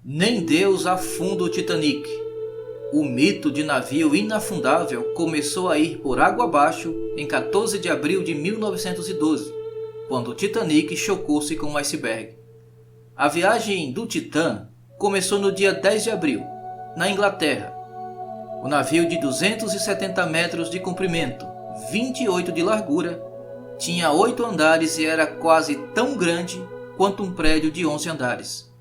Nem Deus afunda o Titanic. O mito de navio inafundável começou a ir por água abaixo em 14 de abril de 1912, quando o Titanic chocou-se com um iceberg. A viagem do Titã começou no dia 10 de abril, na Inglaterra. O navio de 270 metros de comprimento, 28 de largura, tinha 8 andares e era quase tão grande quanto um prédio de 11 andares.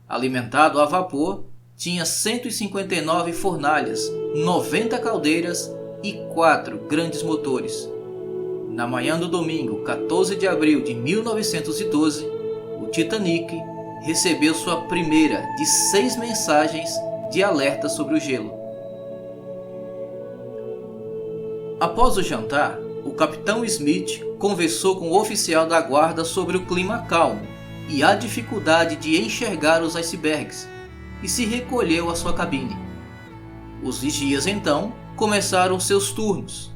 Alimentado a vapor, tinha 159 fornalhas, 90 caldeiras e 4 grandes motores. Na manhã do domingo, 14 de abril de 1912, o Titanic recebeu sua primeira de 6 mensagens de alerta sobre o gelo. Após o jantar, o capitão Smith conversou com o oficial da guarda sobre o clima calmo e a dificuldade de enxergar os icebergs, e se recolheu à sua cabine. Os vigias então começaram seus turnos.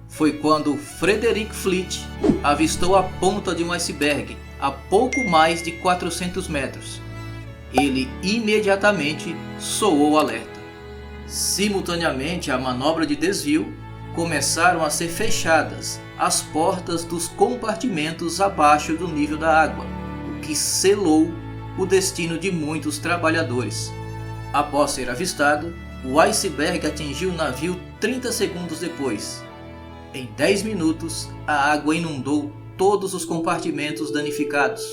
Foi quando Frederick Fleet avistou a ponta de um iceberg a pouco mais de 400 metros. Ele imediatamente soou o alerta. Simultaneamente à manobra de desvio, começaram a ser fechadas as portas dos compartimentos abaixo do nível da água, o que selou o destino de muitos trabalhadores. Após ser avistado, o iceberg atingiu o navio 30 segundos depois. Em 10 minutos, a água inundou todos os compartimentos danificados.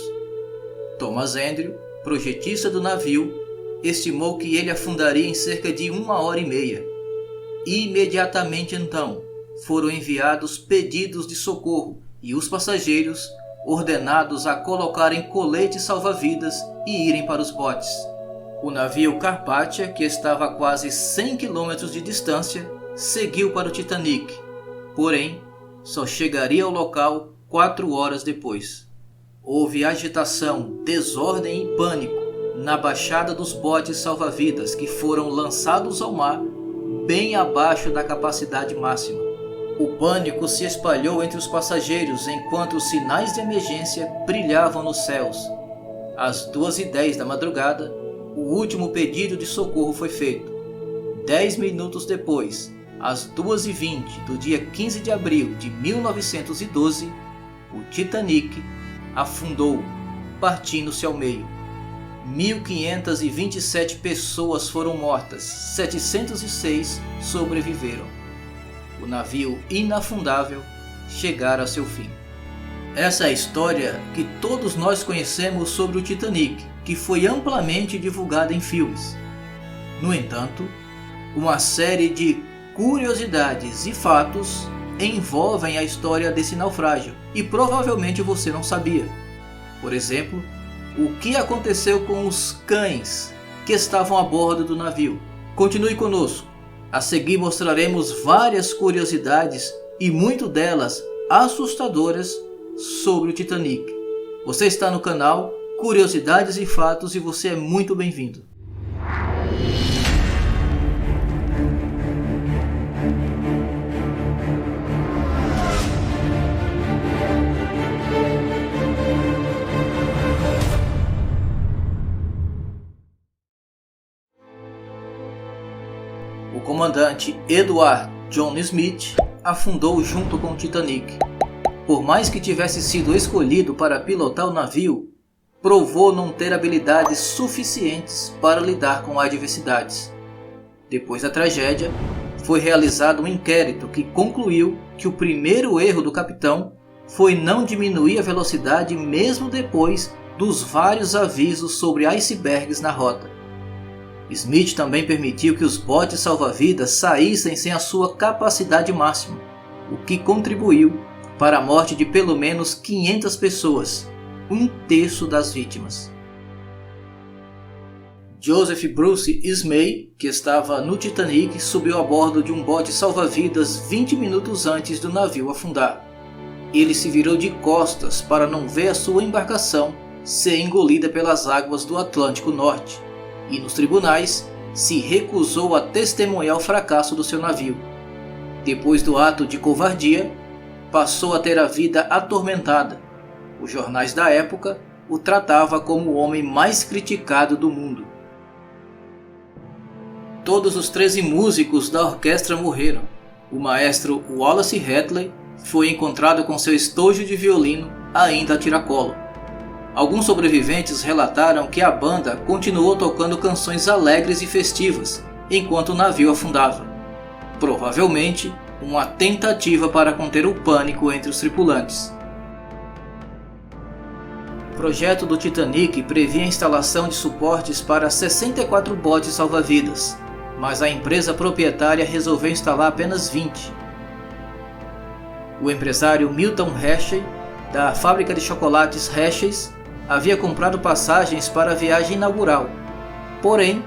Thomas Andrew, projetista do navio, estimou que ele afundaria em cerca de 1h30. Imediatamente então, foram enviados pedidos de socorro e os passageiros ordenados a colocarem coletes salva-vidas e irem para os botes. O navio Carpathia, que estava a quase 100 km de distância, seguiu para o Titanic, porém, só chegaria ao local 4 horas depois. Houve agitação, desordem e pânico na baixada dos botes salva-vidas que foram lançados ao mar bem abaixo da capacidade máxima. O pânico se espalhou entre os passageiros enquanto os sinais de emergência brilhavam nos céus. Às 2h10 da madrugada, o último pedido de socorro foi feito. 10 minutos depois, às 2h20 do dia 15 de abril de 1912, o Titanic afundou, partindo-se ao meio. 1.527 pessoas foram mortas, 706 sobreviveram. O navio inafundável chegara a seu fim. Essa é a história que todos nós conhecemos sobre o Titanic, que foi amplamente divulgada em filmes. No entanto, uma série de curiosidades e fatos envolvem a história desse naufrágio e provavelmente você não sabia. Por exemplo, o que aconteceu com os cães que estavam a bordo do navio? Continue conosco. A seguir mostraremos várias curiosidades e muito delas assustadoras sobre o Titanic. Você está no canal Curiosidades e Fatos e você é muito bem-vindo. O comandante Edward John Smith afundou junto com o Titanic. Por mais que tivesse sido escolhido para pilotar o navio, provou não ter habilidades suficientes para lidar com adversidades. Depois da tragédia, foi realizado um inquérito que concluiu que o primeiro erro do capitão foi não diminuir a velocidade mesmo depois dos vários avisos sobre icebergs na rota. Smith também permitiu que os botes salva-vidas saíssem sem a sua capacidade máxima, o que contribuiu para a morte de pelo menos 500 pessoas, 1/3 das vítimas. Joseph Bruce Ismay, que estava no Titanic, subiu a bordo de um bote salva-vidas 20 minutos antes do navio afundar. Ele se virou de costas para não ver a sua embarcação ser engolida pelas águas do Atlântico Norte, e nos tribunais se recusou a testemunhar o fracasso do seu navio. Depois do ato de covardia, passou a ter a vida atormentada. Os jornais da época o tratava como o homem mais criticado do mundo. Todos os 13 músicos da orquestra morreram. O maestro Wallace Hadley foi encontrado com seu estojo de violino ainda a tiracolo. Alguns sobreviventes relataram que a banda continuou tocando canções alegres e festivas enquanto o navio afundava. Provavelmente, uma tentativa para conter o pânico entre os tripulantes. O projeto do Titanic previa a instalação de suportes para 64 botes salva-vidas, mas a empresa proprietária resolveu instalar apenas 20. O empresário Milton Hershey, da fábrica de chocolates Hershey's, havia comprado passagens para a viagem inaugural, porém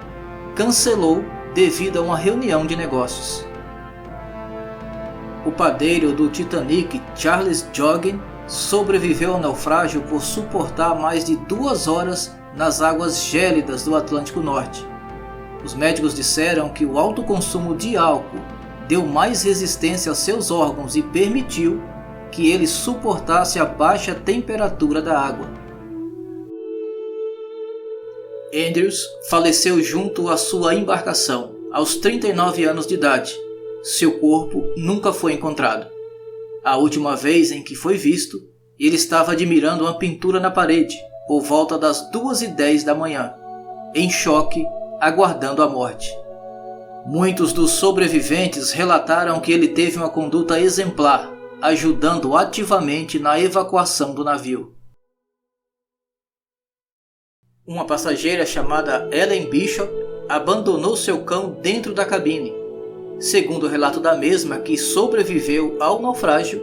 cancelou devido a uma reunião de negócios. O padeiro do Titanic, Charles Joughin, sobreviveu ao naufrágio por suportar mais de 2 horas nas águas gélidas do Atlântico Norte. Os médicos disseram que o alto consumo de álcool deu mais resistência aos seus órgãos e permitiu que ele suportasse a baixa temperatura da água. Andrews faleceu junto à sua embarcação, aos 39 anos de idade. Seu corpo nunca foi encontrado. A última vez em que foi visto, ele estava admirando uma pintura na parede, por volta das 2h10 da manhã, em choque, aguardando a morte. Muitos dos sobreviventes relataram que ele teve uma conduta exemplar, ajudando ativamente na evacuação do navio. Uma passageira chamada Ellen Bishop abandonou seu cão dentro da cabine. Segundo o relato da mesma, que sobreviveu ao naufrágio,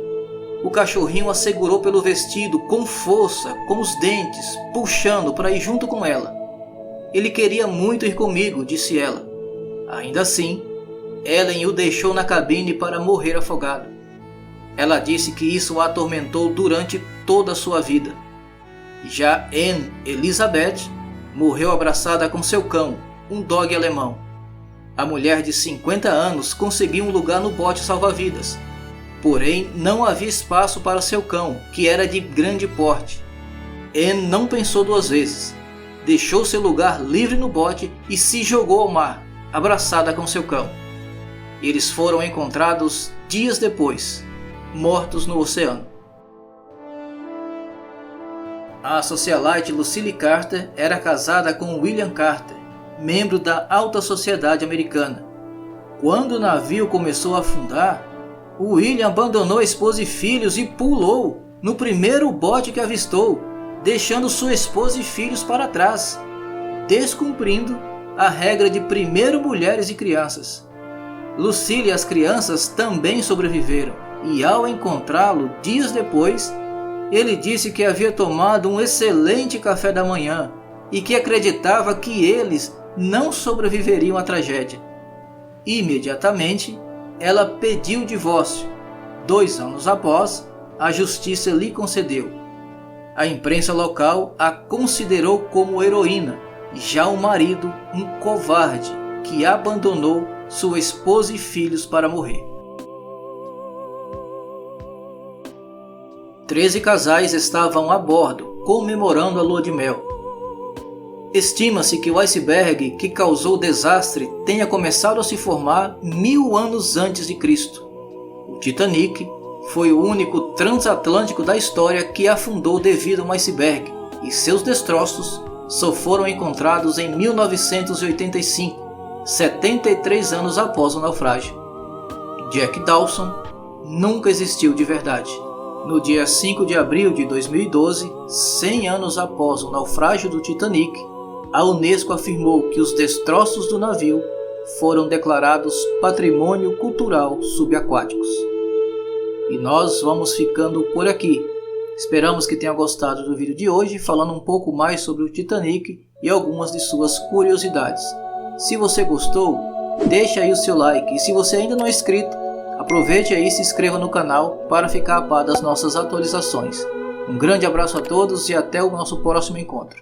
o cachorrinho a segurou pelo vestido com força, com os dentes, puxando para ir junto com ela. Ele queria muito ir comigo, disse ela. Ainda assim, Ellen o deixou na cabine para morrer afogado. Ela disse que isso a atormentou durante toda a sua vida. Já Anne Elizabeth morreu abraçada com seu cão, um dog alemão. A mulher de 50 anos conseguiu um lugar no bote salva-vidas, porém não havia espaço para seu cão, que era de grande porte. Anne não pensou 2 vezes, deixou seu lugar livre no bote e se jogou ao mar, abraçada com seu cão. Eles foram encontrados dias depois, mortos no oceano. A socialite Lucille Carter era casada com William Carter, membro da alta sociedade americana. Quando o navio começou a afundar, William abandonou a esposa e filhos e pulou no primeiro bote que avistou, deixando sua esposa e filhos para trás, descumprindo a regra de primeiro mulheres e crianças. Lucille e as crianças também sobreviveram, e ao encontrá-lo dias depois, ele disse que havia tomado um excelente café da manhã e que acreditava que eles não sobreviveriam à tragédia. Imediatamente, ela pediu o divórcio. 2 anos após, a justiça lhe concedeu. A imprensa local a considerou como heroína, já o marido um covarde que abandonou sua esposa e filhos para morrer. 13 casais estavam a bordo, comemorando a lua de mel. Estima-se que o iceberg que causou o desastre tenha começado a se formar 1000 anos antes de Cristo. O Titanic foi o único transatlântico da história que afundou devido a um iceberg, e seus destroços só foram encontrados em 1985, 73 anos após o naufrágio. Jack Dawson nunca existiu de verdade. No dia 5 de abril de 2012, 100 anos após o naufrágio do Titanic, a Unesco afirmou que os destroços do navio foram declarados Patrimônio Cultural Subaquáticos. E nós vamos ficando por aqui. Esperamos que tenha gostado do vídeo de hoje, falando um pouco mais sobre o Titanic e algumas de suas curiosidades. Se você gostou, deixa aí o seu like, e se você ainda não é inscrito, aproveite aí e se inscreva no canal para ficar a par das nossas atualizações. Um grande abraço a todos e até o nosso próximo encontro.